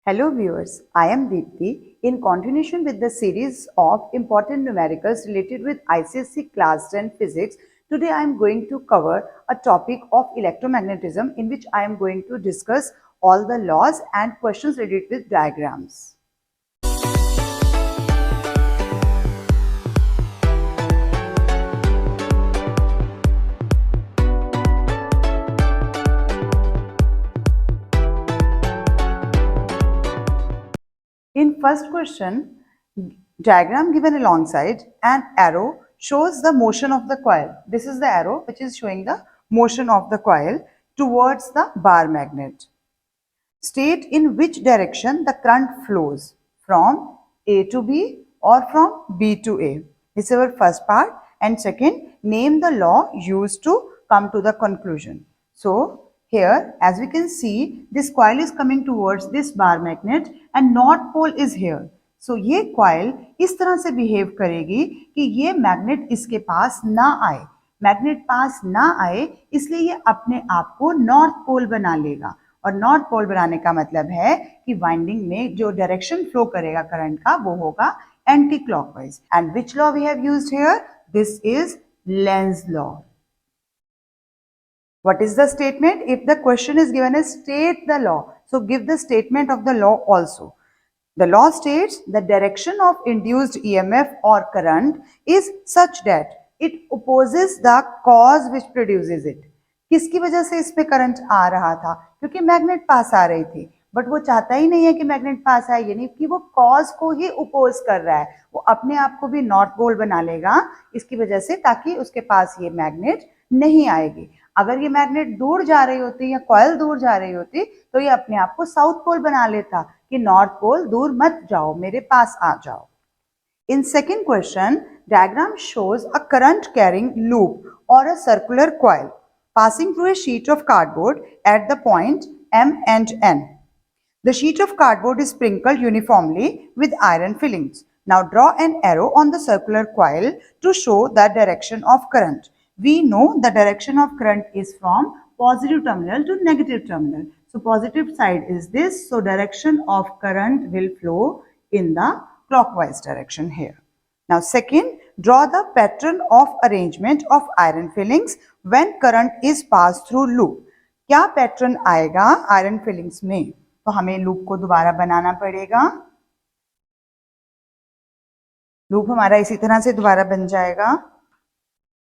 Hello viewers, I am Deepthi. In continuation with the series of important numericals related with ICSE Class 10 Physics, today I am going to cover a topic of electromagnetism in which I am going to discuss all the laws and questions related with diagrams. In first question, diagram given alongside an arrow shows the motion of the coil. This is the arrow which is showing the motion of the coil towards the bar magnet. State in which direction the current flows, from A to B or from B to A. This is our first part. And second, name the law used to come to the conclusion. So here, as we can see, this coil is coming towards this bar magnet and north pole is here. So ये coil इस तरह से behave करेगी कि ये magnet इसके पास ना आए. मैग्नेट पास ना आए इसलिए ये अपने आप को नॉर्थ पोल बना लेगा. और नॉर्थ पोल बनाने का मतलब है कि वाइंडिंग में जो डायरेक्शन फ्लो करेगा करंट का वो होगा anticlockwise. And which law we have used here? This is Lenz law. What is the statement? If the question is given as state the law, so give the statement of the law also. The law states the direction of induced EMF or current is such that it opposes the cause which produces it. किसकी वजह से इस पे current आ रहा था? क्योंकि magnet पास आ रही थी, बट वो चाहता ही नहीं है कि मैग्नेट पास आए, यानी कि वो कॉज को ही ओपोज कर रहा है. वो अपने आप को भी नॉर्थ पोल बना लेगा इसकी वजह से, ताकि उसके पास ये मैग्नेट नहीं आएगी. अगर ये मैग्नेट दूर जा रही होती या कॉइल दूर जा रही होती तो ये अपने आप को साउथ पोल बना लेता कि नॉर्थ पोल दूर मत जाओ, मेरे पास आ जाओ. In second question, diagram shows a current carrying loop or a circular coil passing through a sheet of cardboard at the point M and N. The sheet of cardboard is sprinkled uniformly with iron fillings. Now draw an arrow on the circular coil to show the direction of current. We know the direction of current is from positive terminal to negative terminal. So positive side is this. So direction of current will flow in the clockwise direction here. Now second, draw the pattern of arrangement of iron fillings when current is passed through loop. क्या pattern आएगा iron filings में? तो हमें loop को दोबारा बनाना पड़ेगा. Loop हमारा इसी तरह से दोबारा बन जाएगा.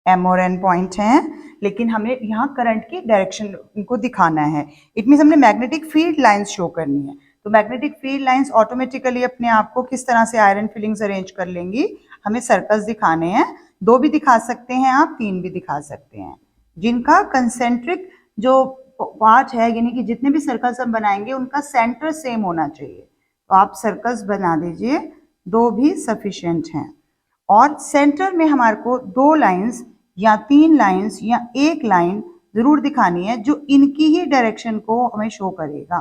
M और N पॉइंट हैं, लेकिन हमें यहाँ करंट की डायरेक्शन को दिखाना है. इट मीन्स हमने मैग्नेटिक फील्ड लाइंस शो करनी है. तो मैग्नेटिक फील्ड लाइंस ऑटोमेटिकली अपने आप को किस तरह से आयरन फिलिंग्स अरेंज कर लेंगी. हमें सर्कल्स दिखाने हैं. 2 भी दिखा सकते हैं आप, 3 भी दिखा सकते हैं, जिनका कंसेंट्रिक जो पार्ट है, यानी कि जितने भी सर्कल्स हम बनाएंगे उनका सेंटर सेम होना चाहिए. तो आप सर्कल्स बना दीजिए, 2 भी सफिशिएंट हैं. और सेंटर में हमारे को 2 लाइंस या 3 लाइंस या 1 लाइन जरूर दिखानी है जो इनकी ही डायरेक्शन को हमें शो करेगा.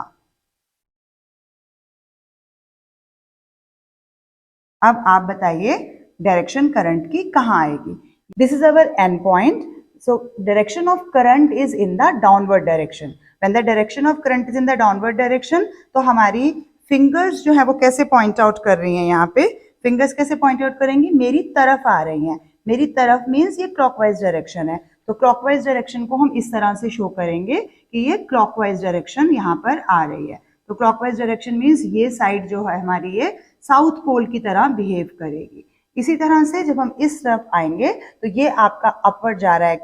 अब आप बताइए डायरेक्शन करंट की कहाँ आएगी. This is our N point. So direction of current is in the downward direction. When the direction of current is in the downward direction, तो हमारी फिंगर्स जो है वो कैसे पॉइंट आउट कर रही हैं. यहाँ पे फिंगर्स कैसे पॉइंट आउट करेंगी? मेरी तरफ आ रही हैं. मेरी तरफ मीन्स ये क्लॉकवाइज डायरेक्शन है. तो क्लॉकवाइज डायरेक्शन को हम इस तरह से शो करेंगे कि ये क्लॉकवाइज डायरेक्शन यहाँ पर आ रही है. तो क्लॉकवाइज डायरेक्शन मीन्स ये साइड जो है हमारी ये साउथ पोल की तरह बिहेव करेगी. इसी तरह से जब हम इस तरफ आएंगे तो ये आपका अपवर्ड जा रहा है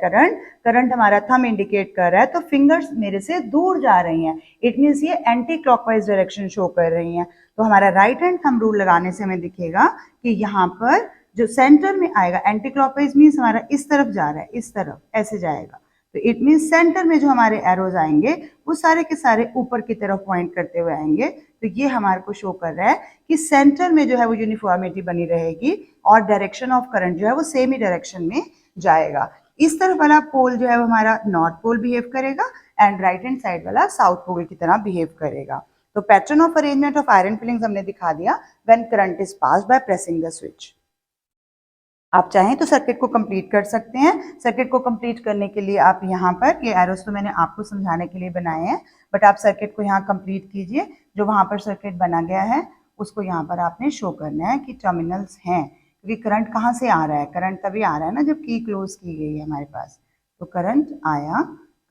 करंट हमारा थंब इंडिकेट कर रहा है, तो फिंगर्स मेरे से दूर जा रही हैं. इट मीन्स ये एंटी क्लॉकवाइज डायरेक्शन शो कर रही हैं. तो हमारा राइट हैंड थंब रूल लगाने से हमें दिखेगा कि यहाँ पर जो सेंटर में आएगा, एंटी क्लॉकवाइज मीन्स हमारा इस तरफ जा रहा है, इस तरफ ऐसे जाएगा. तो इट मीन्स सेंटर में जो हमारे एरोज आएंगे वो सारे के सारे ऊपर की तरफ पॉइंट करते हुए आएंगे. तो ये हमारे को शो कर रहा है कि सेंटर में जो है वो यूनिफॉर्मिटी बनी रहेगी और डायरेक्शन ऑफ करंट जो है वो सेम ही डायरेक्शन में जाएगा. इस तरफ वाला पोल जो है वो हमारा नॉर्थ पोल बिहेव करेगा एंड राइट हैंड साइड वाला साउथ पोल की तरह बिहेव करेगा. तो pattern of arrangement of iron filings हमने दिखा दिया when current is passed by pressing the switch. आप चाहें तो सर्किट को कंप्लीट कर सकते हैं। सर्किट को कंप्लीट करने के लिए आप यहाँ पर ये एरोस तो मैंने आपको समझाने के लिए बनाए हैं, बट आप सर्किट को यहाँ कंप्लीट कीजिए। जो वहाँ पर सर्किट बना गया है उसको यहाँ पर आपने शो करना है कि टर्मिनल्स हैं, क्योंकि करंट कहाँ से आ रहा है, करंट तभी आ रहा है ना जब की क्लोज की गई है हमारे पास। तो करंट आया,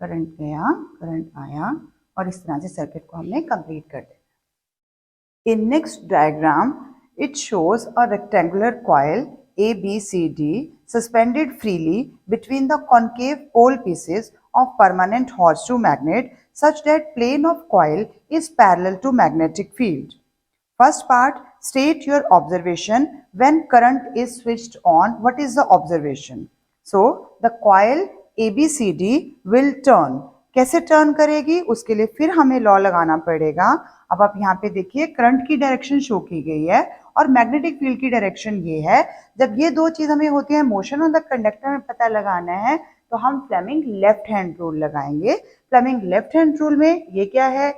करंट गया, करंट आया, और इस तरह से सर्किट को हमने कंप्लीट कर दिया। In next diagram, it shows a rectangular coil ABCD suspended freely between the concave pole pieces of permanent horseshoe magnet such that plane of coil is parallel to magnetic field. First part, state your observation when current is switched on. What is the observation? So, the coil ABCD will turn. कैसे turn करेगी उसके लिए फिर हमें law लगाना पड़ेगा। अब आप यहाँ पे देखिए करंट की डायरेक्शन शो की गई है और मैग्नेटिक फील्ड की डायरेक्शन ये है। जब ये दो चीज हमें होती है मोशन ऑन द कंडक्टर में पता लगाना है तो हम फ्लेमिंग लेफ्ट हैंड रूल लगाएंगे। फ्लेमिंग लेफ्ट हैंड रूल में ये क्या है,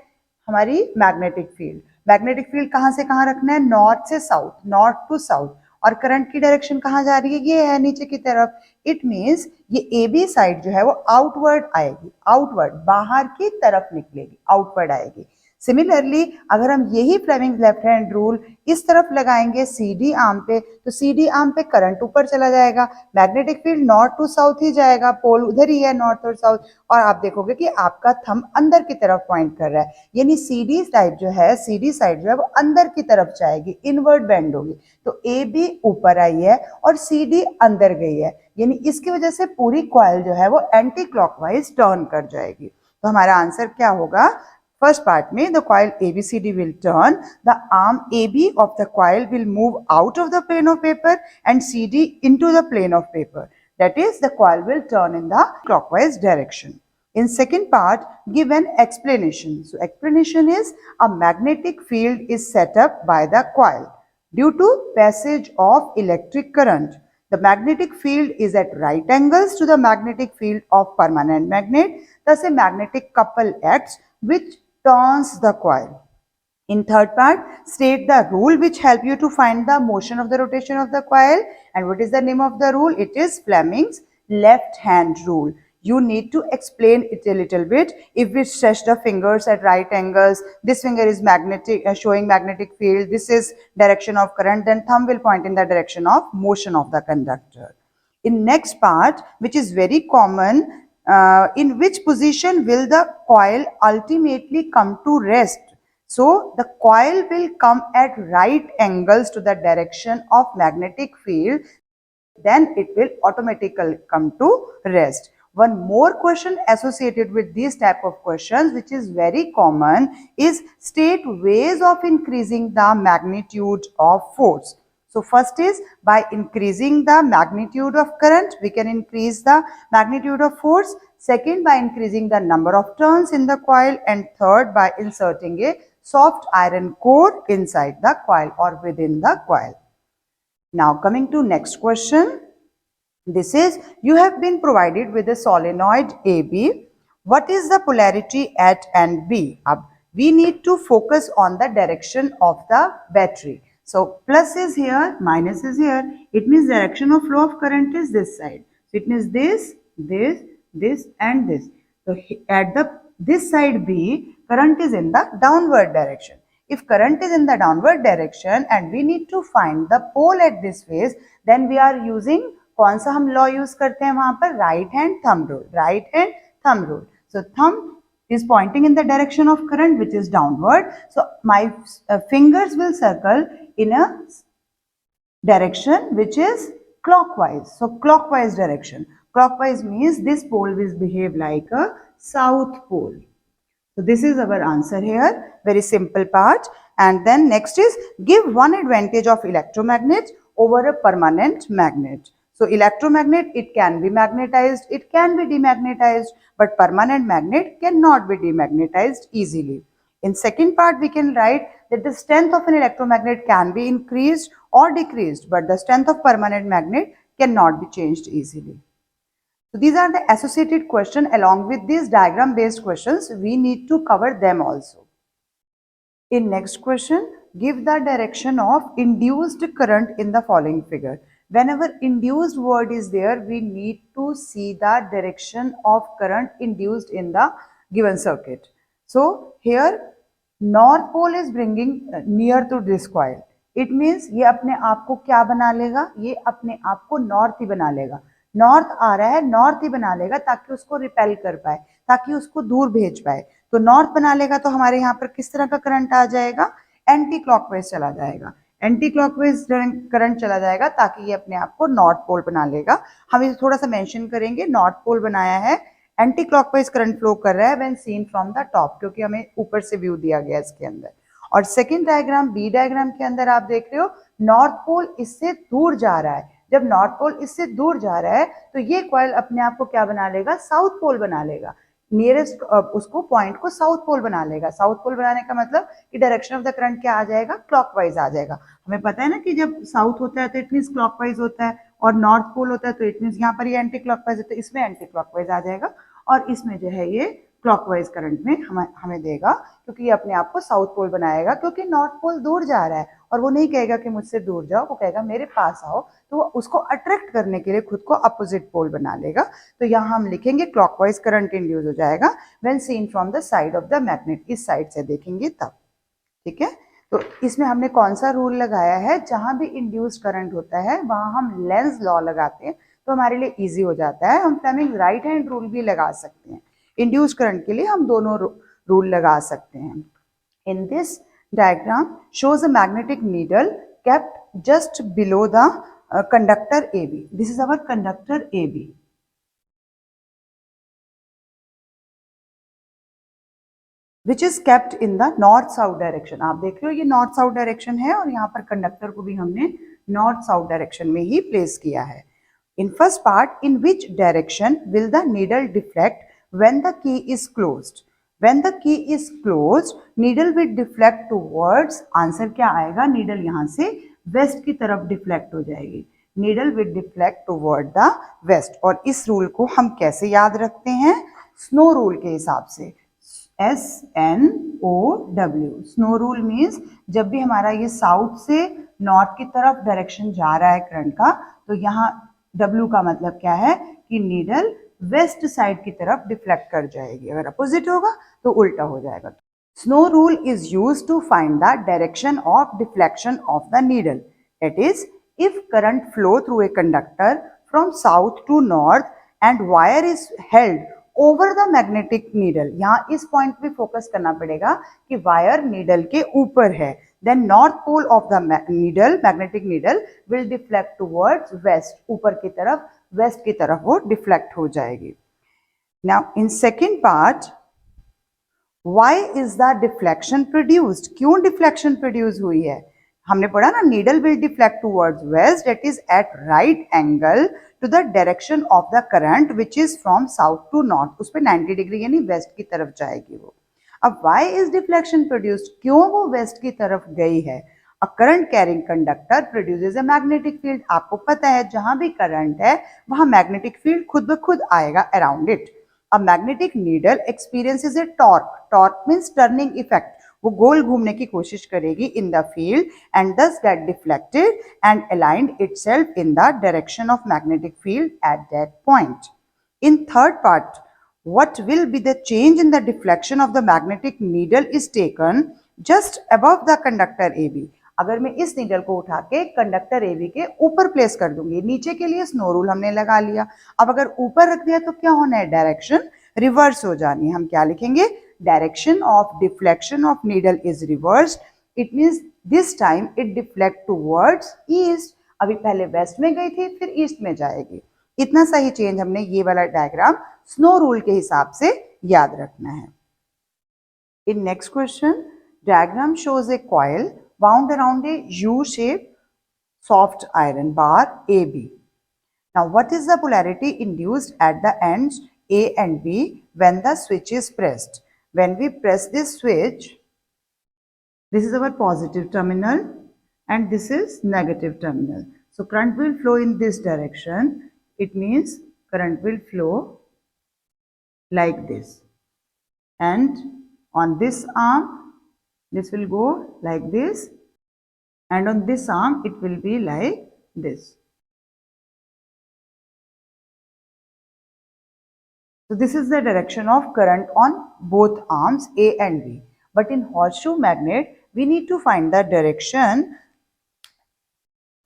हमारी मैग्नेटिक फील्ड। मैग्नेटिक फील्ड कहाँ से कहाँ रखना है, नॉर्थ से साउथ, नॉर्थ टू साउथ, और करंट की डायरेक्शन कहाँ जा रही है, ये है नीचे की तरफ। इट मीन्स ये ए बी साइड जो है वो आउटवर्ड आएगी, आउटवर्ड बाहर की तरफ निकलेगी, आउटवर्ड आएगी। सिमिलरली अगर हम यही फ्लेमिंग लेफ्ट हैंड रूल इस तरफ लगाएंगे सी डी आर्म पे, तो सी डी आर्म पे करंट ऊपर चला जाएगा, magnetic field north to south ही जाएगा, पोल उधर ही है नॉर्थ और साउथ, और आप देखोगे कि आपका थंब अंदर की तरफ पॉइंट कर रहा है, यानी सी डी साइड जो है, सी डी साइड जो है वो अंदर की तरफ जाएगी, इनवर्ड बेंड होगी। तो ए बी ऊपर आई है और सी डी अंदर गई है, यानी इसकी वजह से पूरी कॉइल जो है वो एंटी क्लॉकवाइज टर्न कर जाएगी। तो हमारा आंसर क्या होगा, फर्स्ट पार्ट में the coil ABCD will turn, the arm AB of the coil will move out of the plane of paper and CD into the plane of paper. That is, the coil will turn in the clockwise direction. In second part, give an explanation. So explanation is a magnetic field is set up by the coil due to passage of electric current. The magnetic field is at right angles to the magnetic field of permanent magnet. Thus, a magnetic couple acts which turns the coil. In third part, state the rule which help you to find the motion of the rotation of the coil. And what is the name of the rule? It is Fleming's left hand rule. You need to explain it a little bit. If we stretch the fingers at right angles, this finger is magnetic, showing magnetic field, this is direction of current, then thumb will point in the direction of motion of the conductor. In next part, which is very common, in which position will the coil ultimately come to rest? So the coil will come at right angles to the direction of magnetic field, then it will automatically come to rest. One more question associated with these type of questions which is very common is state ways of increasing the magnitude of force. So first is by increasing the magnitude of current, we can increase the magnitude of force. Second, by increasing the number of turns in the coil, and third, by inserting a soft iron core inside the coil or within the coil. Now coming to next question. This is, you have been provided with a solenoid AB. What is the polarity at and B? We need to focus on the direction of the battery. So plus is here, minus is here. It means direction of flow of current is this side. So it means this, this, this and this. So at this side B, current is in the downward direction. If current is in the downward direction and we need to find the pole at this phase, then we are using, कौन सा हम law use करते हैं वहां पर, right hand thumb rule, right hand thumb rule. So thumb is pointing in the direction of current which is downward, so my fingers will circle in a direction which is clockwise. So clockwise direction, clockwise means this pole will behave like a south pole. So this is our answer here, very simple part. And then next is, give one advantage of electromagnet over a permanent magnet. So electromagnet, it can be magnetized, it can be demagnetized, but permanent magnet cannot be demagnetized easily. In second part, we can write that the strength of an electromagnet can be increased or decreased, but the strength of permanent magnet cannot be changed easily. So these are the associated questions. Along with these diagram based questions, we need to cover them also. In next question, give the direction of induced current in the following figure. whenever induced word is there, we need to see the direction of current induced in the given circuit. So here north pole is bringing near to this coil. It means ये अपने आप को क्या बना लेगा, ये अपने आप को नॉर्थ ही बना लेगा. नॉर्थ आ रहा है, नॉर्थ ही बना लेगा ताकि उसको रिपेल कर पाए, ताकि उसको दूर भेज पाए. तो नॉर्थ बना लेगा तो हमारे यहाँ पर किस तरह का करंट आ जाएगा, एंटी क्लॉकवाइज चला जाएगा. एंटी क्लॉकवाइज करंट चला जाएगा ताकि ये अपने आप को नॉर्थ पोल बना लेगा. हम इसे थोड़ा सा मेंशन करेंगे. नॉर्थ पोल बनाया है, एंटी क्लॉकवाइज करंट फ्लो कर रहा है when seen from the top, क्योंकि हमें ऊपर से व्यू दिया गया इसके अंदर. और सेकंड डायग्राम, बी डायग्राम के अंदर आप देख रहे हो नॉर्थ पोल इससे दूर जा रहा है. जब नॉर्थ पोल इससे दूर जा रहा है तो ये कॉइल अपने आप को क्या बना लेगा, साउथ पोल बना लेगा. नियरेस्ट उसको पॉइंट को साउथ पोल बना लेगा. साउथ पोल बनाने का मतलब कि डायरेक्शन ऑफ द करंट क्या आ जाएगा, क्लॉकवाइज आ जाएगा. हमें पता है ना कि जब साउथ होता है तो इट मींस क्लॉकवाइज होता है, और नॉर्थ पोल होता है तो इट मींस यहाँ पर ये एंटी क्लॉकवाइज है, तो इसमें एंटी क्लॉकवाइज आ जाएगा, और इसमें जो है ये क्लॉकवाइज करंट में हमें देगा, क्योंकि ये अपने आप को साउथ पोल बनाएगा, क्योंकि नॉर्थ पोल दूर जा रहा है और वो नहीं कहेगा कि मुझसे दूर जाओ, वो कहेगा मेरे पास आओ. तो वो उसको अट्रैक्ट करने के लिए खुद को अपोजिट पोल बना लेगा. तो यहाँ हम लिखेंगे क्लॉकवाइज करंट इंड्यूस हो जाएगा when seen from the side of the magnet. इस साइड से देखेंगे तब. ठीक है, तो इसमें हमने कौन सा रूल लगाया है, जहां भी इंड्यूस्ड करंट होता है वहां हम लेंज लॉ लगाते हैं, तो हमारे लिए इजी हो जाता है. हम फ्लेमिंग राइट हैंड रूल भी लगा सकते हैं. इंड्यूस्ड करंट के लिए हम दोनों रूल लगा सकते हैं. In this diagram shows a magnetic needle kept just below the conductor AB. This is our conductor AB. Which is kept in the north south direction. आप देख रहे हो ये north south direction है, और यहाँ पर कंडक्टर को भी हमने north south direction में ही प्लेस किया है. In first part, in which direction will the needle deflect when the key is closed? When the key is closed, needle will deflect towards. Answer क्या आएगा, needle यहाँ से west की तरफ deflect हो जाएगी. Needle will deflect toward the west. और इस रूल को हम कैसे याद रखते हैं, स्नो रूल के हिसाब से. SNOW. स्नो रूल मीन्स जब भी हमारा ये साउथ से नॉर्थ की तरफ डायरेक्शन जा रहा है करंट का, तो यहाँ W का मतलब क्या है कि नीडल वेस्ट साइड की तरफ डिफ्लेक्ट कर जाएगी. अगर अपोजिट होगा तो उल्टा हो जाएगा. Snow rule is used to find the direction of deflection of the needle. It is if current flow through a conductor from south to north and wire is held over the magnetic needle. यहाँ इस point पे focus करना पड़ेगा कि wire needle के ऊपर है. Then north pole of the needle, magnetic needle will deflect towards west. ऊपर की तरफ, वेस्ट की तरफ वो डिफ्लेक्ट हो जाएगी. Now in second part, why is the deflection produced? क्यों डिफ्लेक्शन प्रोड्यूस हुई है? हमने पढ़ा ना, needle will deflect towards west, that is at right angle to the direction of the current which is from south to north. उस पर 90 degree यानी waste की तरफ जाएगी वो. अब व्हाई इज डिफ्लेक्शन प्रोड्यूस्ड? क्यों वो वेस्ट की तरफ गई है? A current carrying conductor produces a magnetic field. आपको पता है जहां भी करंट है वहां मैग्नेटिक फील्ड खुद ब खुद आएगा around it. A magnetic needle experiences A torque. Torque means turning effect. वो गोल घूमने की कोशिश करेगी in the field and thus get deflected and aligned itself in the direction of magnetic field at that point. In third part, what will be the change in the deflection of the magnetic needle is taken just above the conductor AB. अगर मैं इस needle को उठा के conductor AB के ऊपर place कर दूंगी, नीचे के लिए स्नो रूल हमने लगा लिया. अब अगर ऊपर रख दिया तो क्या होना है, डायरेक्शन रिवर्स हो जानी है. हम क्या लिखेंगे, direction of deflection of needle is reversed. It means this time it deflect towards east. अभी पहले वेस्ट में गई थी, फिर ईस्ट में जाएगी. इतना सा ही चेंज हमने ये वाला डायग्राम स्नो रूल के हिसाब से याद रखना है. In next question, diagram shows a coil wound around a U-shaped soft iron bar AB. Now, what is the polarity induced at the ends A and B when the switch is pressed? When we press this switch, this is our positive terminal and this is negative terminal. So current will flow in this direction. It means current will flow like this. And on this arm, this will go like this. And on this arm, it will be like this. So this is the direction of current on both arms A and B. But in horseshoe magnet, we need to find the direction.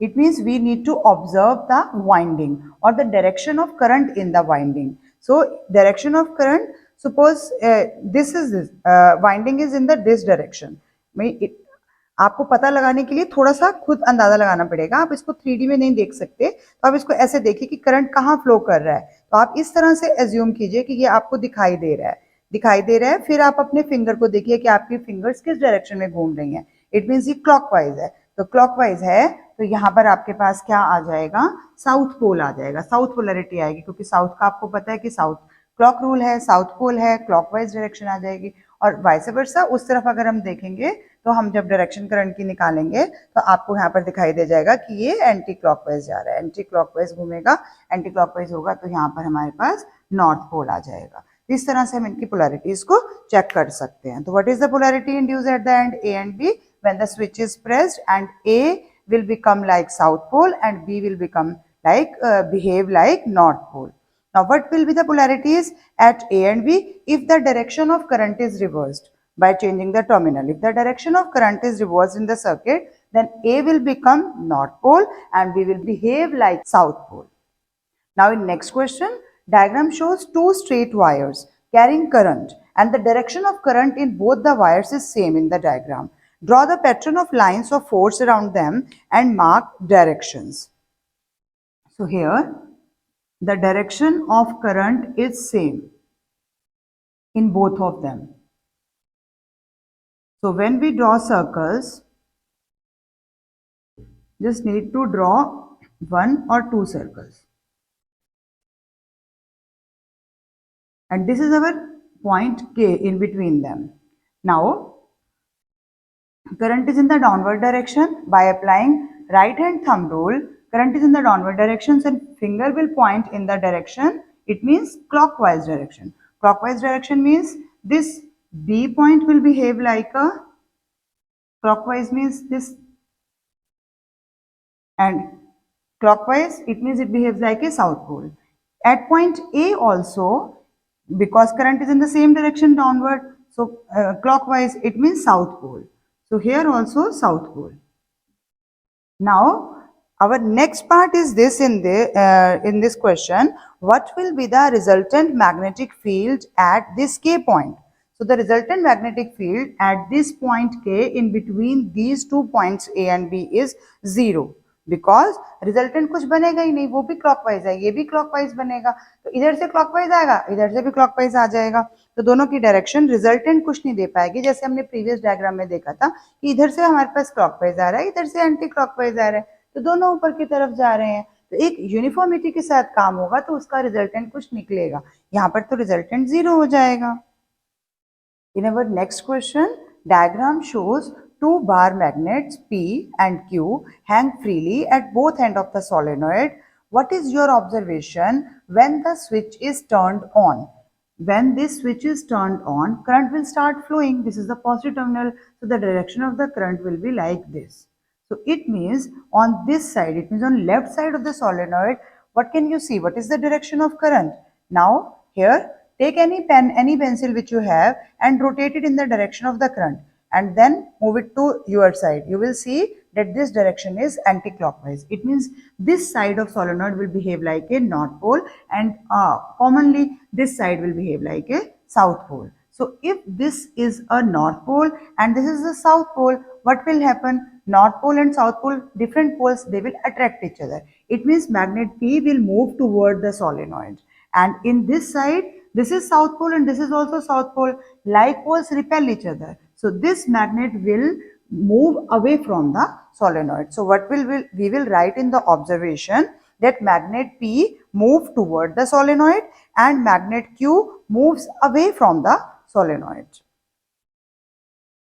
It means we need to observe the winding or the direction of current in the winding. So direction of current, suppose this is this winding is in the this direction. आपको पता लगाने के लिए थोड़ा सा खुद अंदाजा लगाना पड़ेगा, आप इसको 3D में नहीं देख सकते, तो आप इसको ऐसे देखिए कि करंट कहाँ फ्लो कर रहा है, तो आप इस तरह से एज्यूम कीजिए कि ये आपको दिखाई दे रहा है, फिर आप अपने फिंगर को देखिए कि आपकी फिंगर्स किस डायरेक्शन में घूम रही हैं। इट मीन्स ये क्लॉकवाइज है, तो क्लॉकवाइज है तो यहाँ पर आपके पास क्या आ जाएगा, साउथ पोल आ जाएगा, साउथ पोलरिटी आएगी, क्योंकि साउथ का आपको पता है कि साउथ क्लॉक रूल है, साउथ पोल है, क्लॉकवाइज डायरेक्शन आ जाएगी। और वाइस वर्सा उस तरफ अगर हम देखेंगे तो हम जब डायरेक्शन करंट की निकालेंगे तो आपको यहाँ पर दिखाई दे जाएगा कि ये एंटी क्लॉकवाइज जा रहा है, एंटी क्लॉकवाइज घूमेगा, एंटी क्लॉकवाइज होगा तो यहाँ पर हमारे पास नॉर्थ पोल आ जाएगा। इस तरह से हम इनकी पोलैरिटीज को चेक कर सकते हैं। तो what is the polarity induced at the end A end B when the switch is pressed and A will become like south pole and B will become like behave like north pole. Now what will be the polarities at A and B if the direction of current is reversed by changing the terminal? If the direction of current is reversed in the circuit, then A will become north pole and B will behave like south pole. Now in next question, diagram shows two straight wires carrying current and the direction of current in both the wires is same in the diagram. Draw the pattern of lines of force around them and mark directions. So here the direction of current is same in both of them. So when we draw circles, just need to draw one or two circles. And this is our point K in between them. Now current is in the downward direction. By applying right hand thumb rule, current is in the downward direction and finger will point in the direction, it means clockwise direction. Clockwise direction means this B point will behave like a clockwise, means this, and clockwise it means it behaves like a south pole. At point A also, because current is in the same direction downward, so clockwise it means south pole. So here also south pole. Now our next part is this in this question, what will be the resultant magnetic field at this K point? So the resultant magnetic field at this point K in between these 2 points A and B is 0. Because resultant कुछ बनेगा ही नहीं, वो भी clockwise है, ये भी clockwise बनेगा, तो इधर से क्लॉकवाइज आएगा, इधर से भी क्लॉकवाइज आ जाएगा, तो दोनों की डायरेक्शन रिजल्टेंट कुछ नहीं दे पाएगी। जैसे हमने प्रीवियस डायग्राम में देखा था कि इधर से हमारे पास क्लॉकवाइज आ रहा है, इधर से एंटी क्लॉकवाइज आ रहा है, तो दोनों ऊपर की तरफ जा रहे हैं, तो एक यूनिफॉर्मिटी के साथ काम होगा तो उसका रिजल्टेंट कुछ निकलेगा। यहाँ पर तो रिजल्टेंट 0 हो जाएगा। In our next question, diagram shows two bar magnets P and Q hang freely at both ends of the solenoid. What is your observation when the switch is turned on? When this switch is turned on, current will start flowing. This is the positive terminal, so the direction of the current will be like this. So it means on this side, it means on left side of the solenoid, what can you see? What is the direction of current? Now here, take any pen, any pencil which you have and rotate it in the direction of the current and then move it to your side. You will see that this direction is anti-clockwise. It means this side of solenoid will behave like a north pole and commonly this side will behave like a south pole. So if this is a north pole and this is a south pole, what will happen? North pole and south pole, different poles, they will attract each other. It means magnet P will move toward the solenoid, and in this side, this is south pole and this is also south pole. Like poles repel each other. So this magnet will move away from the solenoid. So what we will write in the observation that magnet P move toward the solenoid and magnet Q moves away from the solenoid.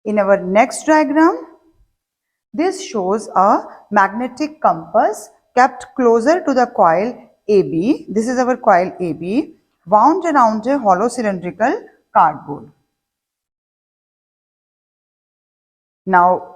In our next diagram, this shows a magnetic compass kept closer to the coil AB. This is our coil AB, wound around a hollow cylindrical cardboard. Now,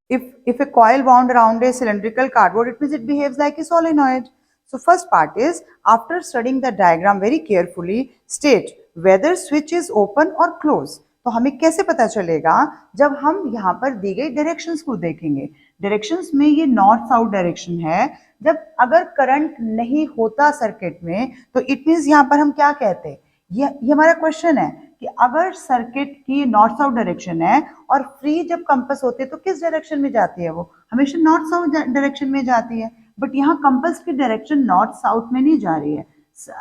if a coil wound around a cylindrical cardboard, it means it behaves like a solenoid. So first part is, after studying the diagram very carefully, state whether switch is open or closed. तो हमें कैसे पता चलेगा? जब हम यहाँ पर दी गई डायरेक्शंस को देखेंगे. डायरेक्शंस में ये नॉर्थ साउथ डायरेक्शन है. जब अगर करंट नहीं होता सर्किट में, तो इट मीन्स यहाँ पर हम क्या कहते हैं? ये हमारा क्वेश्चन है कि अगर सर्किट की नॉर्थ साउथ डायरेक्शन है और फ्री जब कंपास होते हैं तो किस डायरेक्शन में जाती है? वो हमेशा नॉर्थ साउथ डायरेक्शन में जाती है. बट यहाँ कंपास की डायरेक्शन नॉर्थ साउथ में नहीं जा रही है,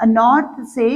नॉर्थ से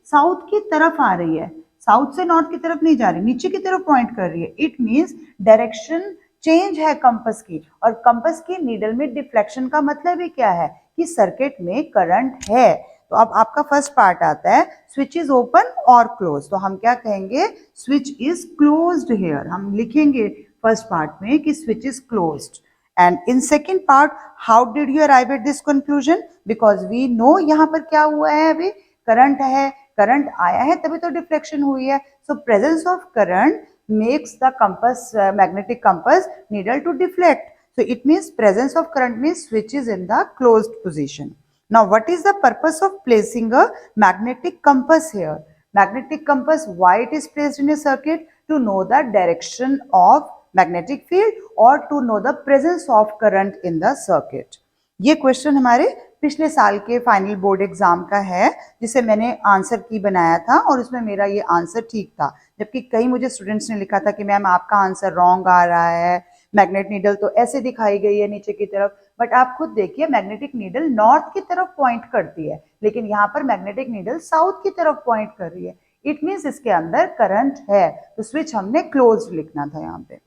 साउथ की तरफ आ रही है. साउथ से नॉर्थ की तरफ नहीं जा रही, नीचे की तरफ पॉइंट कर रही है. इट मीन्स डायरेक्शन चेंज है कंपास की. और कंपास की नीडल में डिफ्लेक्शन का मतलब ही क्या है? कि सर्किट में करंट है. तो अब आपका फर्स्ट पार्ट आता है, स्विच इज ओपन और क्लोज. तो हम क्या कहेंगे? Switch is closed here. हम लिखेंगे फर्स्ट पार्ट में कि switch is closed. And in second part, how did you arrive at this conclusion? Because we know यहाँ पर क्या हुआ है? अभी करंट है, करंट आया है तभी तो डिफ्लेक्शन हुई है. So presence of current makes the compass, magnetic compass needle to deflect. So it means presence of current means switch is in the closed position. Now what is the purpose of placing a magnetic compass here? Magnetic compass, why it is placed in a circuit? To know the direction of magnetic field or to know the presence of current in the circuit. ये question हमारे पिछले साल के final board exam का है, जिसे मैंने answer की बनाया था और उसमें मेरा ये आंसर ठीक था. जबकि कई मुझे स्टूडेंट्स ने लिखा था कि मैम आपका आंसर रॉन्ग आ रहा है, मैग्नेट नीडल तो ऐसे दिखाई गई है नीचे की तरफ. बट आप खुद देखिए, मैग्नेटिक नीडल नॉर्थ की तरफ पॉइंट करती है, लेकिन यहाँ पर मैग्नेटिक नीडल साउथ की तरफ पॉइंट कर रही है. इट मीन्स इसके अंदर करंट है. तो स्विच हमने क्लोज्ड लिखना था यहाँ पे.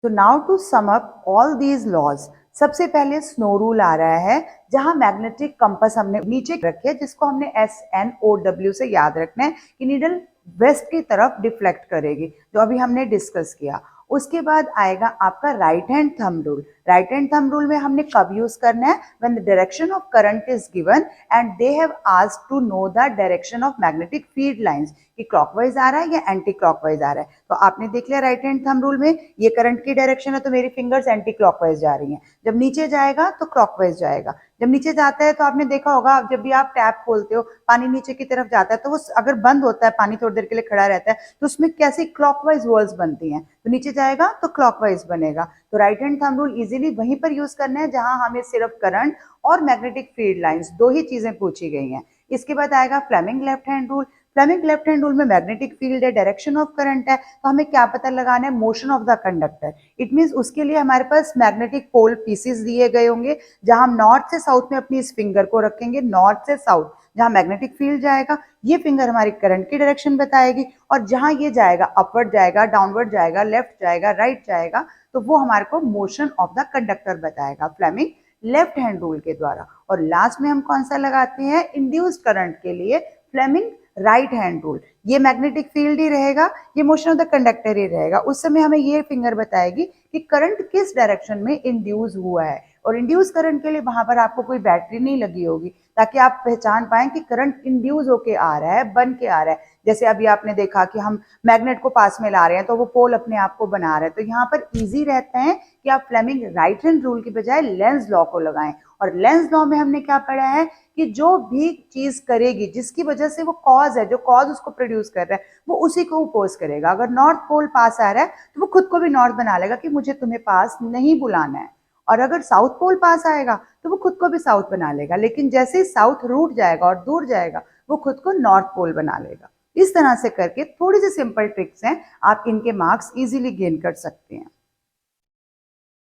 तो now to sum up all these laws. सबसे पहले स्नो रूल आ रहा है, जहां मैग्नेटिक कंपास हमने नीचे रखे है, जिसको हमने SNOW से याद रखना है कि नीडल वेस्ट की तरफ डिफ्लेक्ट करेगी, जो अभी हमने डिस्कस किया. उसके बाद आएगा आपका right hand thumb rule. Right hand thumb rule में हमने कब यूज करना है? When the direction of current is given and they have asked to know the direction of magnetic field lines, कि क्लॉकवाइज आ रहा है या एंटी क्लॉकवाइज आ रहा है. तो आपने देख लिया राइट हैंड थंब रूल में, ये करंट की डायरेक्शन है तो मेरी फिंगर्स एंटी क्लॉकवाइज जा रही हैं. जब नीचे जाएगा तो क्लॉकवाइज जाएगा. जब नीचे जाता है तो आपने देखा होगा, जब भी आप टैप खोलते हो पानी नीचे की तरफ जाता है, तो वो अगर बंद होता है, पानी थोड़ी देर के लिए खड़ा रहता है, तो उसमें कैसे क्लॉकवाइज वॉल्स बनती हैं. तो नीचे जाएगा तो क्लॉकवाइज बनेगा. तो right hand thumb rule easily वहीं पर यूज करना है जहां हमें सिर्फ करंट और मैग्नेटिक फील्ड लाइंस दो ही चीजें पूछी गई हैं. इसके बाद आएगा Fleming left hand rule. Fleming left hand rule में मैग्नेटिक फील्ड है, डायरेक्शन ऑफ करंट है, तो हमें क्या पता लगाना है? Motion of the conductor. It means उसके लिए हमारे पास मैग्नेटिक पोल पीसेस दिए गए होंगे, जहां हम नॉर्थ से साउथ में अपनी इस फिंगर को रखेंगे. नॉर्थ से साउथ जहां मैग्नेटिक फील्ड जाएगा, ये फिंगर हमारी करंट की डायरेक्शन बताएगी. और जहां ये जाएगा, अपवर्ड जाएगा, डाउनवर्ड जाएगा, लेफ्ट जाएगा, राइट जाएगा, तो वो हमारे को मोशन ऑफ द कंडक्टर बताएगा फ्लेमिंग लेफ्ट हैंड रूल के द्वारा. और लास्ट में हम कौन सा लगाते हैं? इंड्यूस्ड करंट के लिए फ्लेमिंग राइट हैंड रूल. ये मैग्नेटिक फील्ड ही रहेगा, ये मोशन ऑफ द कंडक्टर ही रहेगा. उस समय हमें ये फिंगर बताएगी कि करंट किस डायरेक्शन में इंड्यूस हुआ है. और इंड्यूस करंट के लिए वहां पर आपको कोई बैटरी नहीं लगी होगी, ताकि आप पहचान पाएं कि करंट इंड्यूस होके आ रहा है, बन के आ रहा है. जैसे अभी आपने देखा कि हम मैग्नेट को पास में ला रहे हैं तो वो पोल अपने आप को बना रहे हैं. तो यहाँ पर इजी रहता है कि आप फ्लेमिंग राइट हैंड रूल की बजाय लेंज लॉ को लगाएं. और लेंज लॉ में हमने क्या पढ़ा है कि जो भी चीज करेगी, जिसकी वजह से वो कॉज है, जो कॉज उसको प्रोड्यूस कर रहा है, वो उसी को अपोज करेगा. अगर नॉर्थ पोल पास आ रहा है तो वो खुद को भी नॉर्थ बना लेगा कि मुझे तुम्हें पास नहीं बुलाना है. और अगर साउथ पोल पास आएगा तो वो खुद को भी साउथ बना लेगा. लेकिन जैसे ही साउथ रूट जाएगा और दूर जाएगा, वो खुद को नॉर्थ पोल बना लेगा. इस तरह से करके थोड़ी सी सिंपल ट्रिक्स हैं, आप इनके मार्क्स इजीली गेन कर सकते हैं.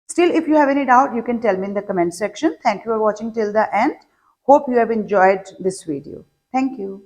Still, if you have any doubt, you can tell me in the comment section. Thank you for watching till the end. Hope you have enjoyed this video. Thank you.